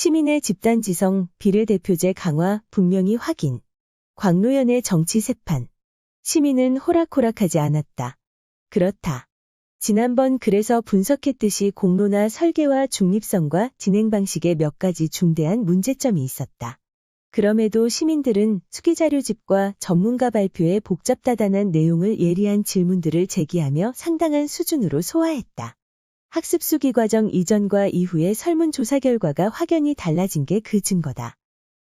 시민의 집단지성, 비례대표제 강화, 분명히 확인. 광노현의 정치 세판. 시민은 호락호락하지 않았다. 그렇다. 지난번 글에서 분석했듯이 공론화 설계와 중립성과 진행 방식에 몇 가지 중대한 문제점이 있었다. 그럼에도 시민들은 수기자료집과 전문가 발표의 복잡다단한 내용을 예리한 질문들을 제기하며 상당한 수준으로 소화했다. 학습 수기 과정 이전과 이후의 설문조사 결과가 확연히 달라진 게 그 증거다.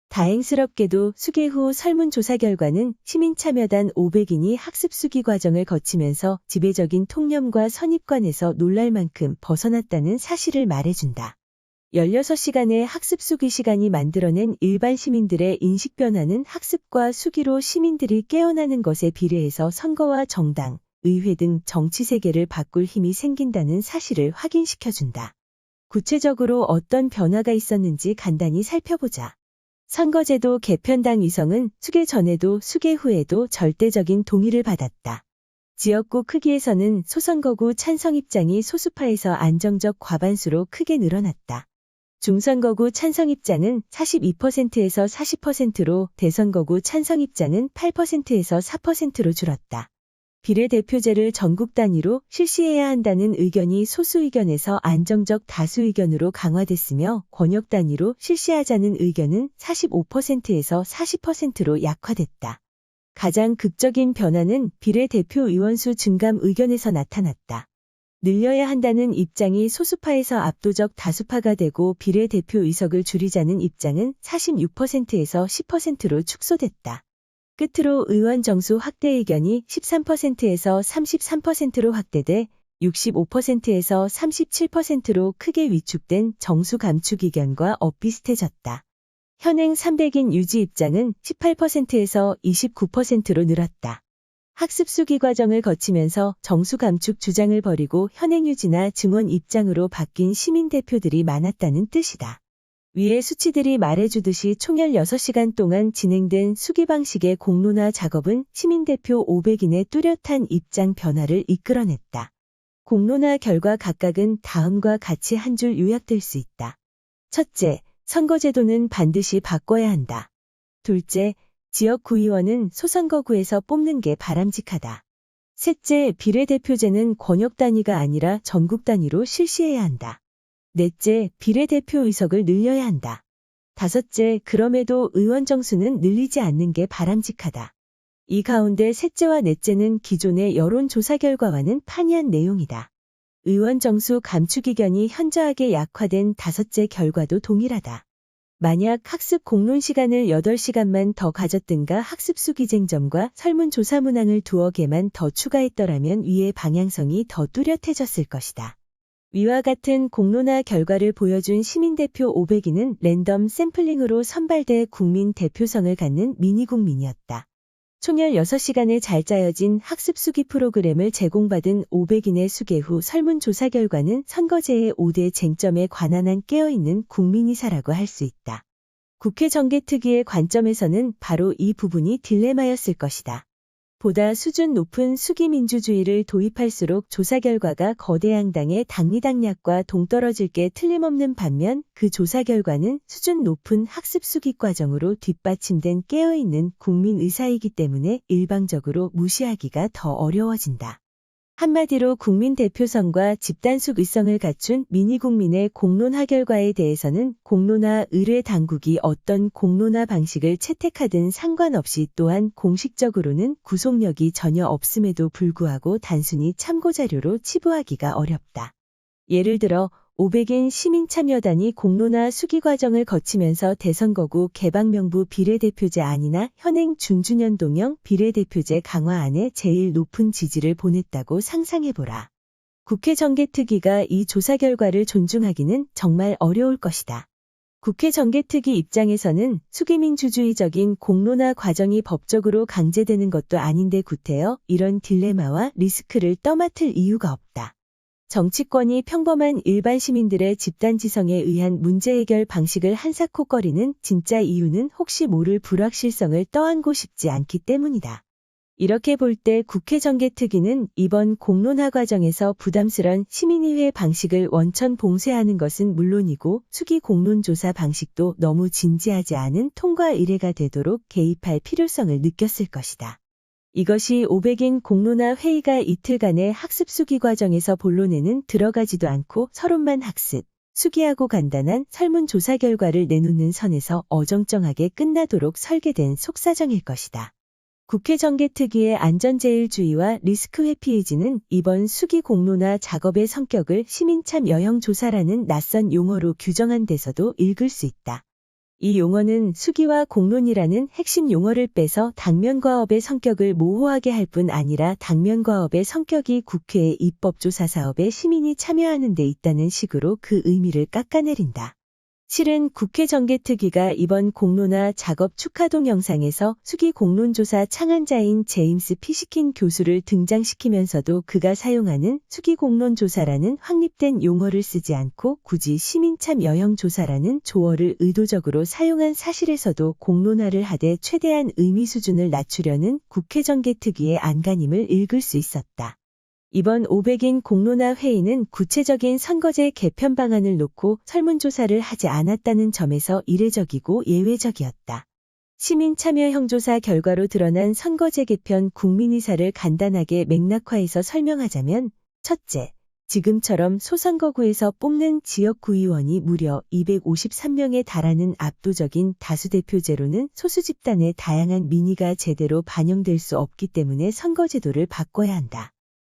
다행스럽게도 수기 후 설문조사 결과는 시민참여단 500인이 학습 수기 과정을 거치면서 지배적인 통념과 선입관에서 놀랄 만큼 벗어났다는 사실을 말해준다. 16시간의 학습 수기 시간이 만들어낸 일반 시민들의 인식 변화는 학습과 수기로 시민들이 깨어나는 것에 비례해서 선거와 정당, 의회 등 정치 세계를 바꿀 힘이 생긴다는 사실을 확인시켜준다. 구체적으로 어떤 변화가 있었는지 간단히 살펴보자. 선거제도 개편당 위성은 수개 전에도 수개 후에도 절대적인 동의를 받았다. 지역구 크기에서는 소선거구 찬성 입장이 소수파에서 안정적 과반수로 크게 늘어났다. 중선거구 찬성 입장은 42%에서 40%로 대선거구 찬성 입장은 8%에서 4%로 줄었다. 비례대표제를 전국 단위로 실시해야 한다는 의견이 소수 의견에서 안정적 다수 의견으로 강화됐으며 권역 단위로 실시하자는 의견은 45%에서 40%로 약화됐다. 가장 극적인 변화는 비례대표 의원수 증감 의견에서 나타났다. 늘려야 한다는 입장이 소수파에서 압도적 다수파가 되고 비례대표 의석을 줄이자는 입장은 46%에서 10%로 축소됐다. 끝으로 의원 정수 확대 의견이 13%에서 33%로 확대돼 65%에서 37%로 크게 위축된 정수 감축 의견과 엇비슷해졌다. 현행 300인 유지 입장은 18%에서 29%로 늘었다. 학습 수기 과정을 거치면서 정수 감축 주장을 버리고 현행 유지나 증원 입장으로 바뀐 시민 대표들이 많았다는 뜻이다. 위의 수치들이 말해주듯이 총 16시간 동안 진행된 수기 방식의 공론화 작업은 시민대표 500인의 뚜렷한 입장 변화를 이끌어냈다. 공론화 결과 각각은 다음과 같이 한 줄 요약될 수 있다. 첫째, 선거제도는 반드시 바꿔야 한다. 둘째, 지역구의원은 소선거구에서 뽑는 게 바람직하다. 셋째, 비례대표제는 권역 단위가 아니라 전국 단위로 실시해야 한다. 넷째, 비례대표 의석을 늘려야 한다. 다섯째, 그럼에도 의원 정수는 늘리지 않는 게 바람직하다. 이 가운데 셋째와 넷째는 기존의 여론조사 결과와는 판이한 내용이다. 의원 정수 감축 의견이 현저하게 약화된 다섯째 결과도 동일하다. 만약 학습 공론 시간을 8시간만 더 가졌든가 학습 수기 쟁점과 설문조사 문항을 두어 개만 더 추가했더라면 위의 방향성이 더 뚜렷해졌을 것이다. 위와 같은 공론화 결과를 보여준 시민대표 500인은 랜덤 샘플링으로 선발돼 국민 대표성을 갖는 미니국민이었다. 총 16시간에 잘 짜여진 학습 수기 프로그램을 제공받은 500인의 수개 후 설문조사 결과는 선거제의 5대 쟁점에 관한 한 깨어있는 국민의사라고 할 수 있다. 국회 정개특위의 관점에서는 바로 이 부분이 딜레마였을 것이다. 보다 수준 높은 수기민주주의를 도입할수록 조사 결과가 거대 양당의 당리당략과 동떨어질 게 틀림없는 반면 그 조사 결과는 수준 높은 학습 수기 과정으로 뒷받침된 깨어있는 국민 의사이기 때문에 일방적으로 무시하기가 더 어려워진다. 한마디로 국민 대표성과 집단속 의성을 갖춘 미니국민의 공론화 결과에 대해서는 공론화 의뢰 당국이 어떤 공론화 방식을 채택하든 상관없이 또한 공식적으로는 구속력이 전혀 없음에도 불구하고 단순히 참고자료로 치부하기가 어렵다. 예를 들어 500인 시민참여단이 공론화 수기 과정을 거치면서 대선거구 개방명부 비례대표제 안이나 현행 준준연동형 비례대표제 강화안에 제일 높은 지지를 보냈다고 상상해보라. 국회 정개특위가 이 조사 결과를 존중하기는 정말 어려울 것이다. 국회 정개특위 입장에서는 수기민주주의적인 공론화 과정이 법적으로 강제되는 것도 아닌데 구태여 이런 딜레마와 리스크를 떠맡을 이유가 없다. 정치권이 평범한 일반 시민들의 집단지성에 의한 문제 해결 방식을 한사코거리는 진짜 이유는 혹시 모를 불확실성을 떠안고 싶지 않기 때문이다. 이렇게 볼 때 국회 정개특위는 이번 공론화 과정에서 부담스런 시민의회 방식을 원천 봉쇄하는 것은 물론이고 수기 공론조사 방식도 너무 진지하지 않은 통과 의례가 되도록 개입할 필요성을 느꼈을 것이다. 이것이 500인 공론화 회의가 이틀간의 학습 수기 과정에서 본론에는 들어가지도 않고 서론만 학습, 수기하고 간단한 설문조사 결과를 내놓는 선에서 어정쩡하게 끝나도록 설계된 속사정일 것이다. 국회 정개특위의 안전제일주의와 리스크 회피 의지는 이번 수기 공론화 작업의 성격을 시민참여형 조사라는 낯선 용어로 규정한 데서도 읽을 수 있다. 이 용어는 수기와 공론이라는 핵심 용어를 빼서 당면과업의 성격을 모호하게 할 뿐 아니라 당면과업의 성격이 국회의 입법조사 사업에 시민이 참여하는 데 있다는 식으로 그 의미를 깎아내린다. 실은 국회 정개특위가 이번 공론화 작업 축하 동영상에서 수기 공론조사 창안자인 제임스 피시킨 교수를 등장시키면서도 그가 사용하는 수기 공론조사라는 확립된 용어를 쓰지 않고 굳이 시민참여형 조사라는 조어를 의도적으로 사용한 사실에서도 공론화를 하되 최대한 의미 수준을 낮추려는 국회 정개특위의 안간힘을 읽을 수 있었다. 이번 500인 공론화 회의는 구체적인 선거제 개편 방안을 놓고 설문조사를 하지 않았다는 점에서 이례적이고 예외적이었다. 시민참여형 조사 결과로 드러난 선거제 개편 국민의사를 간단하게 맥락화해서 설명하자면 첫째, 지금처럼 소선거구에서 뽑는 지역구의원이 무려 253명에 달하는 압도적인 다수대표제로는 소수 집단의 다양한 민의가 제대로 반영될 수 없기 때문에 선거제도를 바꿔야 한다.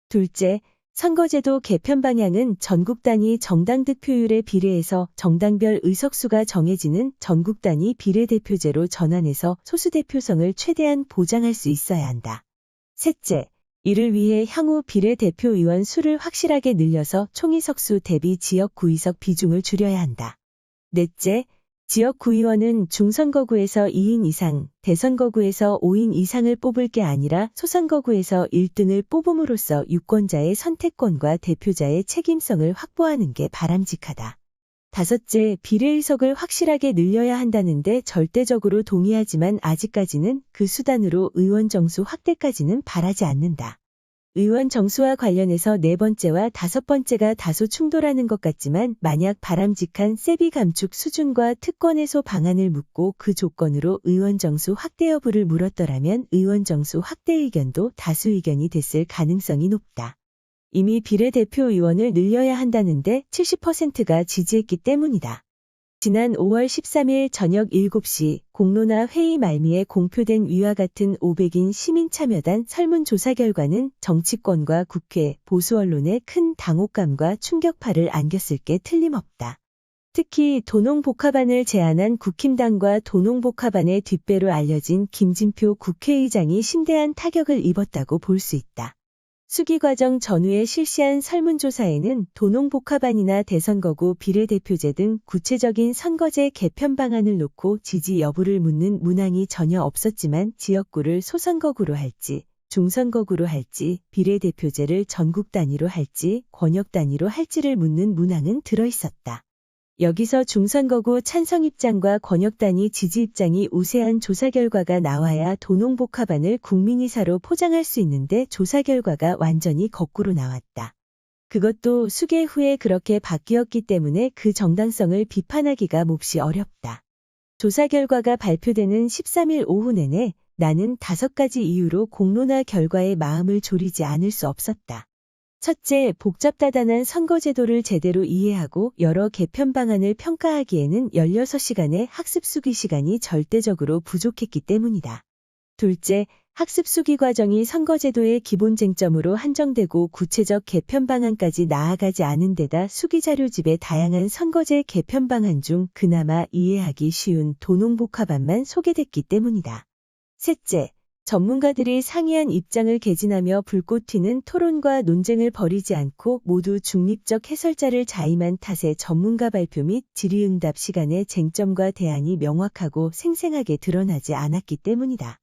둘째, 선거제도 개편 방향은 전국 단위 정당 득표율에 비례해서 정당별 의석수가 정해지는 전국 단위 비례대표제로 전환해서 소수대표성을 최대한 보장할 수 있어야 한다. 셋째, 이를 위해 향후 비례대표의원 수를 확실하게 늘려서 총의석수 대비 지역구의석 비중을 줄여야 한다. 넷째, 지역구의원은 중선거구에서 2인 이상, 대선거구에서 5인 이상을 뽑을 게 아니라 소선거구에서 1등을 뽑음으로써 유권자의 선택권과 대표자의 책임성을 확보하는 게 바람직하다. 다섯째, 비례의석을 확실하게 늘려야 한다는데 절대적으로 동의하지만 아직까지는 그 수단으로 의원 정수 확대까지는 바라지 않는다. 의원 정수와 관련해서 네 번째와 다섯 번째가 다소 충돌하는 것 같지만 만약 바람직한 세비 감축 수준과 특권 해소 방안을 묻고 그 조건으로 의원 정수 확대 여부를 물었더라면 의원 정수 확대 의견도 다수 의견이 됐을 가능성이 높다. 이미 비례대표 의원을 늘려야 한다는데 70%가 지지했기 때문이다. 지난 5월 13일 저녁 7시 공론화 회의 말미에 공표된 위와 같은 500인 시민참여단 설문조사 결과는 정치권과 국회, 보수 언론에 큰 당혹감과 충격파를 안겼을 게 틀림없다. 특히 도농복합안을 제안한 국힘당과 도농복합안의 뒷배로 알려진 김진표 국회의장이 심대한 타격을 입었다고 볼 수 있다. 수기 과정 전후에 실시한 설문조사에는 도농복합안이나 대선거구 비례대표제 등 구체적인 선거제 개편 방안을 놓고 지지 여부를 묻는 문항이 전혀 없었지만 지역구를 소선거구로 할지, 중선거구로 할지, 비례대표제를 전국 단위로 할지, 권역 단위로 할지를 묻는 문항은 들어있었다. 여기서 중선거구 찬성 입장과 권역 단위 지지 입장이 우세한 조사 결과가 나와야 도농복합안을 국민의사로 포장할 수 있는데 조사 결과가 완전히 거꾸로 나왔다. 그것도 수개 후에 그렇게 바뀌었기 때문에 그 정당성을 비판하기가 몹시 어렵다. 조사 결과가 발표되는 13일 오후 내내 나는 5가지 이유로 공론화 결과에 마음을 졸이지 않을 수 없었다. 첫째, 복잡다단한 선거제도를 제대로 이해하고 여러 개편 방안을 평가하기에는 16시간의 학습 수기 시간이 절대적으로 부족했기 때문이다. 둘째, 학습 수기 과정이 선거제도의 기본 쟁점으로 한정되고 구체적 개편 방안까지 나아가지 않은 데다 수기 자료집의 다양한 선거제 개편 방안 중 그나마 이해하기 쉬운 도농복합안만 소개됐기 때문이다. 셋째, 전문가들이 상이한 입장을 개진하며 불꽃 튀는 토론과 논쟁을 벌이지 않고 모두 중립적 해설자를 자임한 탓에 전문가 발표 및 질의응답 시간의 쟁점과 대안이 명확하고 생생하게 드러나지 않았기 때문이다.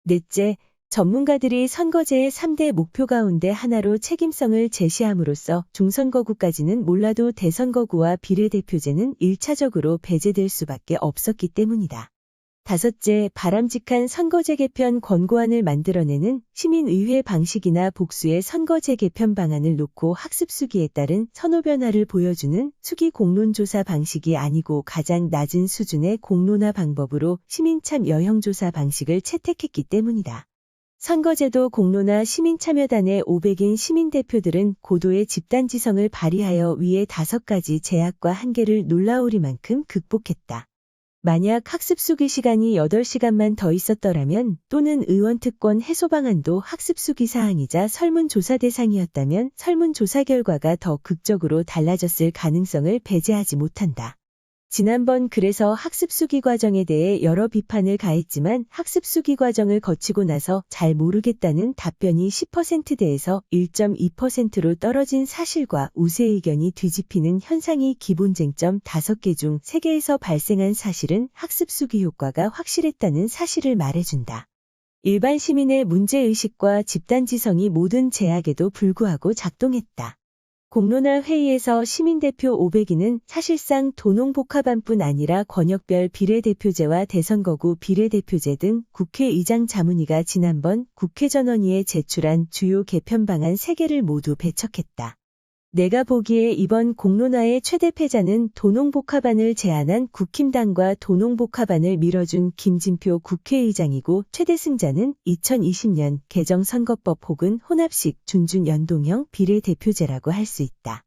넷째, 전문가들이 선거제의 3대 목표 가운데 하나로 책임성을 제시함으로써 중선거구까지는 몰라도 대선거구와 비례대표제는 1차적으로 배제될 수밖에 없었기 때문이다. 5째, 바람직한 선거제 개편 권고안을 만들어내는 시민의회 방식이나 복수의 선거제 개편 방안을 놓고 학습 수기에 따른 선호 변화를 보여주는 수기 공론조사 방식이 아니고 가장 낮은 수준의 공론화 방법으로 시민참여형 조사 방식을 채택했기 때문이다. 선거제도 공론화 시민참여단의 500인 시민대표들은 고도의 집단지성을 발휘하여 위의 5가지 제약과 한계를 놀라우리만큼 극복했다. 만약 학습 수기 시간이 8시간만 더 있었더라면 또는 의원특권 해소 방안도 학습 수기 사항이자 설문조사 대상이었다면 설문조사 결과가 더 극적으로 달라졌을 가능성을 배제하지 못한다. 지난번 그래서 학습 수기 과정에 대해 여러 비판을 가했지만 학습 수기 과정을 거치고 나서 잘 모르겠다는 답변이 10%대에서 1.2%로 떨어진 사실과 우세 의견이 뒤집히는 현상이 기본 쟁점 5개 중 3개에서 발생한 사실은 학습 수기 효과가 확실했다는 사실을 말해준다. 일반 시민의 문제의식과 집단지성이 모든 제약에도 불구하고 작동했다. 공론화 회의에서 시민대표 500인은 사실상 도농복합안뿐 아니라 권역별 비례대표제와 대선거구 비례대표제 등 국회의장 자문위가 지난번 국회 전원위에 제출한 주요 개편 방안 3개를 모두 배척했다. 내가 보기에 이번 공론화의 최대 패자는 도농복합안을 제안한 국힘당과 도농복합안을 밀어준 김진표 국회의장이고 최대 승자는 2020년 개정선거법 혹은 혼합식 준준 연동형 비례대표제라고 할 수 있다.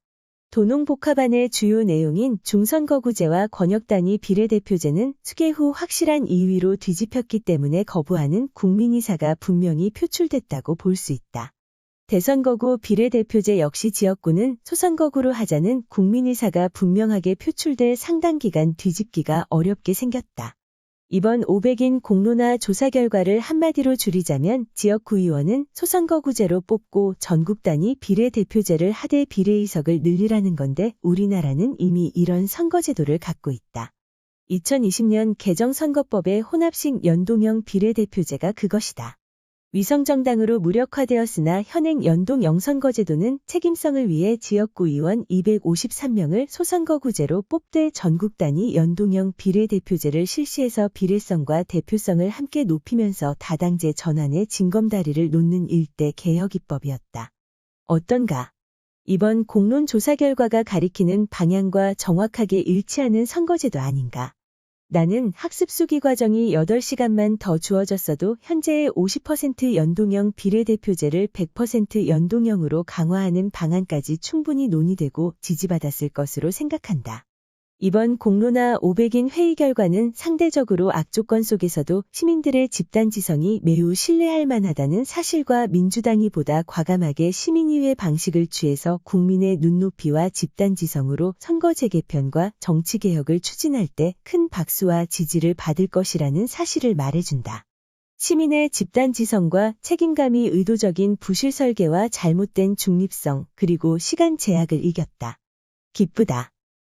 도농복합안의 주요 내용인 중선거구제와 권역단위 비례대표제는 수개 후 확실한 이의로 뒤집혔기 때문에 거부하는 국민의사가 분명히 표출됐다고 볼 수 있다. 대선거구 비례대표제 역시 지역구는 소선거구로 하자는 국민의사가 분명하게 표출돼 상당 기간 뒤집기가 어렵게 생겼다. 이번 500인 공론화 조사 결과를 한마디로 줄이자면 지역구의원은 소선거구제로 뽑고 전국 단위 비례대표제를 하되 비례의석을 늘리라는 건데 우리나라는 이미 이런 선거제도를 갖고 있다. 2020년 개정선거법의 혼합식 연동형 비례대표제가 그것이다. 위성정당으로 무력화되었으나 현행 연동 영선거제도는 책임성을 위해 지역구 의원 253명을 소선거구제로 뽑되 전국 단위 연동형 비례대표제를 실시해서 비례성과 대표성을 함께 높이면서 다당제 전환의 징검다리를 놓는 일대 개혁입법이었다. 어떤가? 이번 공론조사 결과가 가리키는 방향과 정확하게 일치하는 선거제도 아닌가? 나는 학습 수기 과정이 8시간만 더 주어졌어도 현재의 50% 연동형 비례대표제를 100% 연동형으로 강화하는 방안까지 충분히 논의되고 지지받았을 것으로 생각한다. 이번 공론화 500인 회의 결과는 상대적으로 악조건 속에서도 시민들의 집단지성이 매우 신뢰할 만하다는 사실과 민주당이 보다 과감하게 시민의회 방식을 취해서 국민의 눈높이와 집단지성으로 선거 재개편과 정치개혁을 추진할 때 큰 박수와 지지를 받을 것이라는 사실을 말해준다. 시민의 집단지성과 책임감이 의도적인 부실 설계와 잘못된 중립성 그리고 시간 제약을 이겼다. 기쁘다.